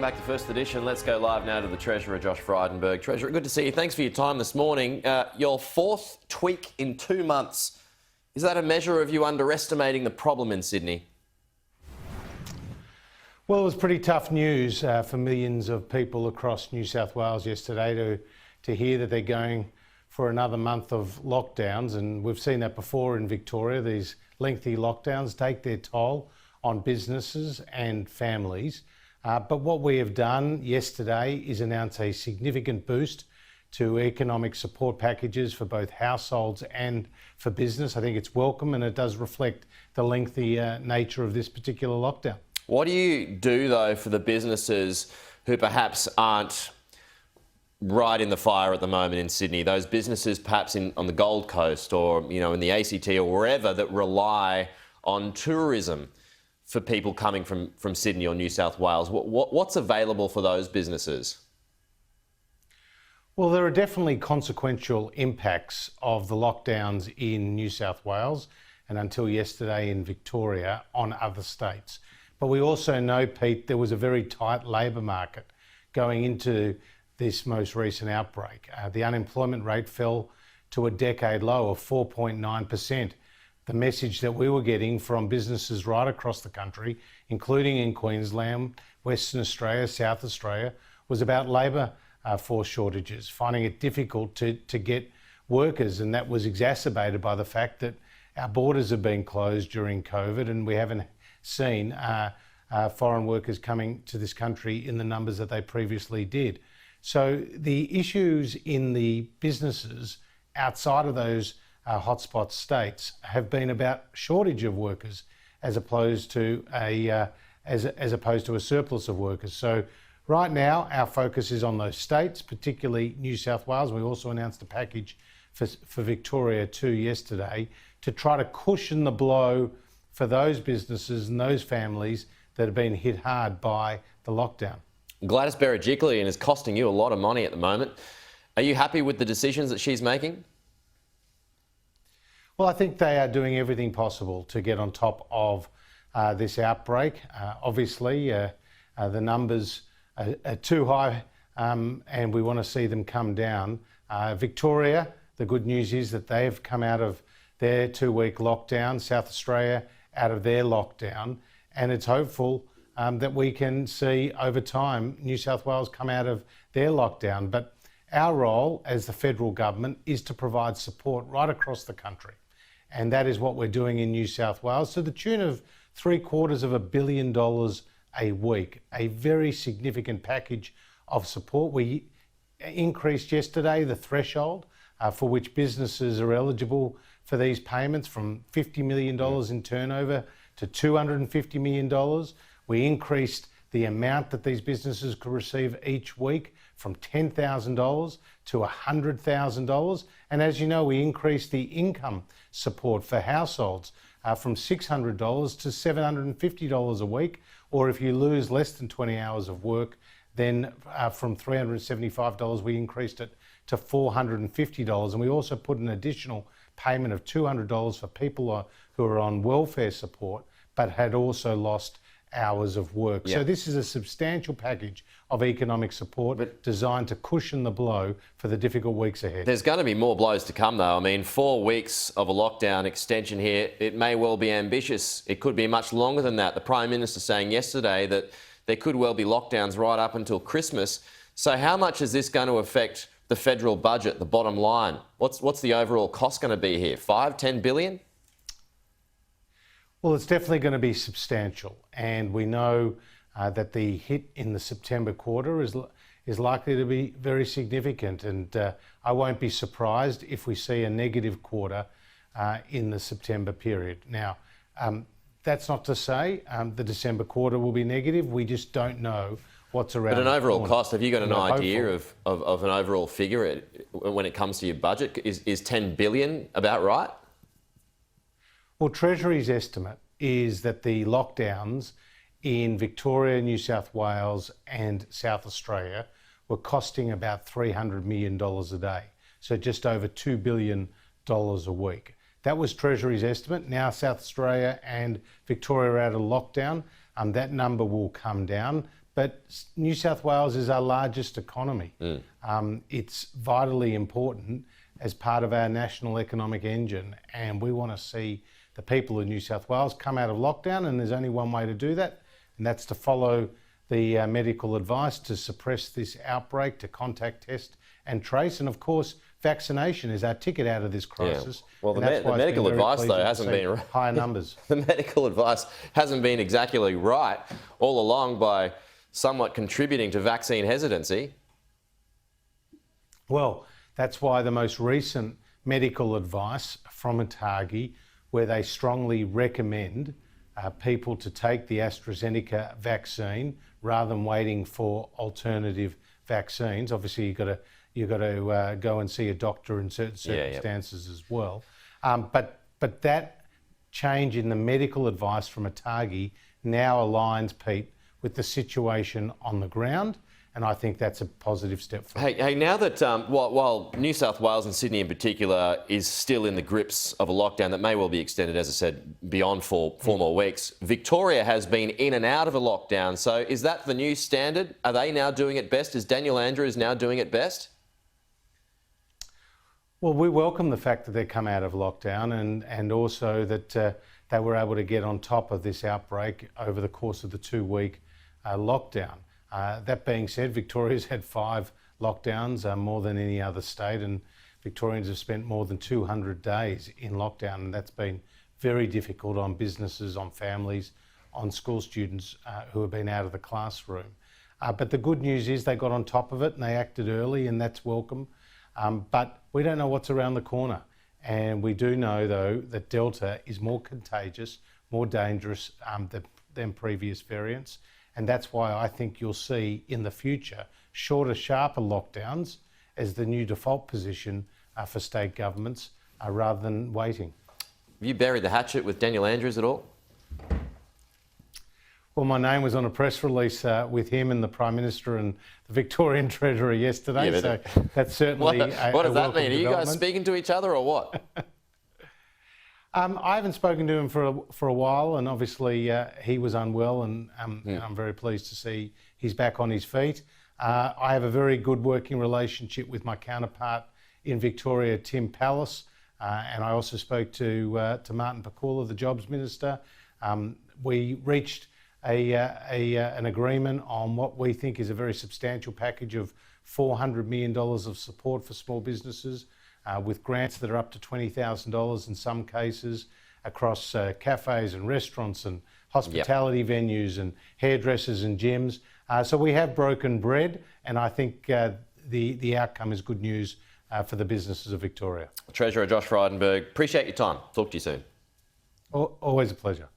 Back to First Edition. Let's go live now to the Treasurer, Josh Frydenberg. Treasurer, good to see you. Thanks for your time this morning. Your fourth tweak in 2 months. Is that a measure of you underestimating the problem in Sydney? Well, it was pretty tough news for millions of people across New South Wales yesterday to hear that they're going for another month of lockdowns. And we've seen that before in Victoria. These lengthy lockdowns take their toll on businesses and families. But what we have done yesterday is announce a significant boost to economic support packages for both households and for business. I think it's welcome, and it does reflect the lengthy nature of this particular lockdown. What do you do, though, for the businesses who perhaps aren't right in the fire at the moment in Sydney? Those businesses perhaps on the Gold Coast or, in the ACT or wherever that rely on tourism for people coming from Sydney or New South Wales. What's available for those businesses? Well, there are definitely consequential impacts of the lockdowns in New South Wales and until yesterday in Victoria on other states. But we also know, Pete, there was a very tight labour market going into this most recent outbreak. The unemployment rate fell to a decade low of 4.9%. The message that we were getting from businesses right across the country, including in Queensland, Western Australia, South Australia, was about labour force shortages, finding it difficult to get workers. And that was exacerbated by the fact that our borders have been closed during COVID and we haven't seen foreign workers coming to this country in the numbers that they previously did. So the issues in the businesses outside of those hotspot states have been about shortage of workers as opposed to a surplus of workers. So right now our focus is on those states, particularly New South Wales. We also announced a package for Victoria too yesterday to try to cushion the blow for those businesses and those families that have been hit hard by the lockdown. Gladys Berejiklian is costing you a lot of money at the moment. Are you happy with the decisions that she's making? Well, I think they are doing everything possible to get on top of this outbreak. Obviously, the numbers are too high and we want to see them come down. Victoria, the good news is that they've come out of their 2-week lockdown, South Australia out of their lockdown, and it's hopeful that we can see over time New South Wales come out of their lockdown. But our role as the federal government is to provide support right across the country. And that is what we're doing in New South Wales to the tune of $750 million a week, a very significant package of support. We increased yesterday the threshold for which businesses are eligible for these payments from $50 million in turnover to $250 million. We increased the amount that these businesses could receive each week from $10,000 to $100,000. And as you know, we increased the income support for households from $600 to $750 a week, or if you lose less than 20 hours of work, then from $375 we increased it to $450. And we also put an additional payment of $200 for people who are on welfare support but had also lost hours of work. Yep. So this is a substantial package of economic support designed to cushion the blow for the difficult weeks ahead. There's going to be more blows to come, though. I mean, 4 weeks of a lockdown extension here, it may well be ambitious. It could be much longer than that. The Prime Minister saying yesterday that there could well be lockdowns right up until Christmas. So how much is this going to affect the federal budget, the bottom line? What's the overall cost going to be here? 5, 10 billion? Well, it's definitely going to be substantial, and we know that the hit in the September quarter is likely to be very significant, and I won't be surprised if we see a negative quarter in the September period. Now, that's not to say the December quarter will be negative. We just don't know what's around. But an overall cost, have you got an idea of an overall figure when it comes to your budget? Is 10 billion about right? Well, Treasury's estimate is that the lockdowns in Victoria, New South Wales and South Australia were costing about $300 million a day, so just over $2 billion a week. That was Treasury's estimate. Now South Australia and Victoria are out of lockdown. That number will come down, but New South Wales is our largest economy. It's vitally important as part of our national economic engine, and we want to see the people of New South Wales come out of lockdown, and there's only one way to do that, and that's to follow the medical advice to suppress this outbreak, to contact, test and trace. And of course, vaccination is our ticket out of this crisis. Yeah. Well, the medical advice, though, hasn't been higher numbers. The medical advice hasn't been exactly right all along by somewhat contributing to vaccine hesitancy. Well, that's why the most recent medical advice from ATAGI, where they strongly recommend people to take the AstraZeneca vaccine rather than waiting for alternative vaccines. Obviously, you've got to go and see a doctor in certain circumstances as well. But that change in the medical advice from ATAGI now aligns, Pete, with the situation on the ground. And I think that's a positive step forward. Hey, now that while New South Wales and Sydney in particular is still in the grips of a lockdown that may well be extended, as I said, beyond four more weeks, Victoria has been in and out of a lockdown. So is that the new standard? Are they now doing it best? Is Daniel Andrews now doing it best? Well, we welcome the fact that they come out of lockdown and also that they were able to get on top of this outbreak over the course of the 2-week lockdown. That being said, Victoria's had 5 lockdowns, more than any other state, and Victorians have spent more than 200 days in lockdown, and that's been very difficult on businesses, on families, on school students who have been out of the classroom. But the good news is they got on top of it and they acted early, and that's welcome. But we don't know what's around the corner. And we do know, though, that Delta is more contagious, more dangerous than previous variants. And that's why I think you'll see in the future shorter, sharper lockdowns as the new default position for state governments rather than waiting. Have you buried the hatchet with Daniel Andrews at all? Well, my name was on a press release with him and the Prime Minister and the Victorian Treasurer yesterday, so that's certainly what does that mean? Are you development. guys speaking to each other or what? I haven't spoken to him for a while, and obviously he was unwell, and I'm very pleased to see he's back on his feet. I have a very good working relationship with my counterpart in Victoria, Tim Pallas, and I also spoke to Martin Pakula, the Jobs Minister. We reached an agreement on what we think is a very substantial package of $400 million of support for small businesses, with grants that are up to $20,000 in some cases across cafes and restaurants and hospitality venues and hairdressers and gyms. So we have broken bread, and I think the outcome is good news for the businesses of Victoria. Treasurer Josh Frydenberg, appreciate your time. Talk to you soon. Always a pleasure.